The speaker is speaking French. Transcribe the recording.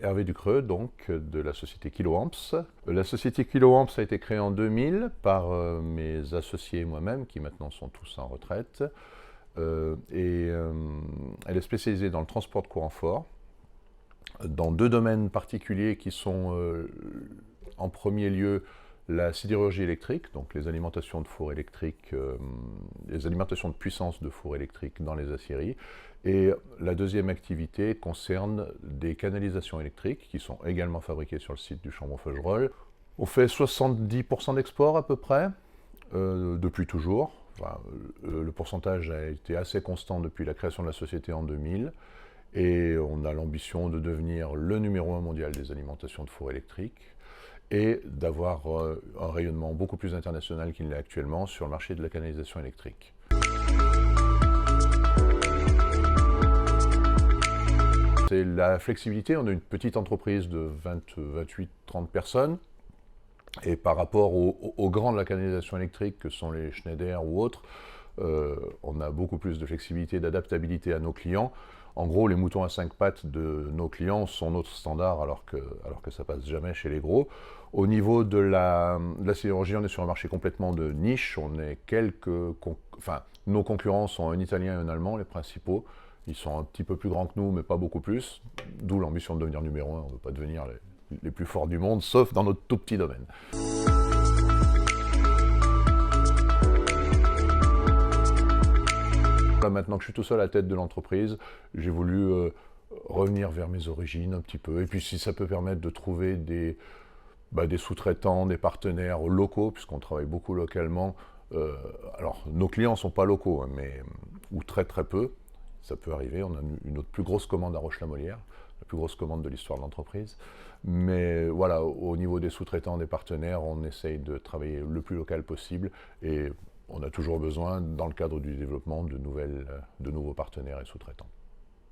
Hervé Ducreux, donc, de la société Kiloamps. La société Kiloamps a été créée en 2000 par mes associés et moi-même, qui maintenant sont tous en retraite. Elle est spécialisée dans le transport de courant fort, dans deux domaines particuliers qui sont, en premier lieu, la sidérurgie électrique, donc les alimentations de fours électriques, les alimentations de puissance de fours électriques dans les aciéries. Et la deuxième activité concerne des canalisations électriques qui sont également fabriquées sur le site du Chambon-Feugerolles. On fait 70% d'export à peu près, depuis toujours. Enfin, le pourcentage a été assez constant depuis la création de la société en 2000. Et on a l'ambition de devenir le numéro 1 mondial des alimentations de fours électriques et d'avoir un rayonnement beaucoup plus international qu'il l'est actuellement sur le marché de la canalisation électrique. C'est la flexibilité. On a une petite entreprise de 28-30 personnes. Et par rapport aux grands de la canalisation électrique, que sont les Schneider ou autres, on a beaucoup plus de flexibilité, d'adaptabilité à nos clients. En gros, les moutons à 5 pattes de nos clients sont notre standard, alors que ça passe jamais chez les gros. Au niveau de la sidérurgie, on est sur un marché complètement de niche. On est nos concurrents sont un Italien et un Allemand, les principaux. Ils sont un petit peu plus grands que nous, mais pas beaucoup plus. D'où l'ambition de devenir numéro 1. On ne veut pas devenir les plus forts du monde, sauf dans notre tout petit domaine. Là, maintenant que je suis tout seul à la tête de l'entreprise, j'ai voulu revenir vers mes origines un petit peu. Et puis si ça peut permettre de trouver des sous-traitants, des partenaires locaux, puisqu'on travaille beaucoup localement. Alors, nos clients ne sont pas locaux, hein, ou très très peu. Ça peut arriver. On a une autre plus grosse commande à Roche-la-Molière, la plus grosse commande de l'histoire de l'entreprise. Mais voilà, au niveau des sous-traitants, des partenaires, on essaye de travailler le plus local possible. Et on a toujours besoin, dans le cadre du développement, de nouveaux partenaires et sous-traitants.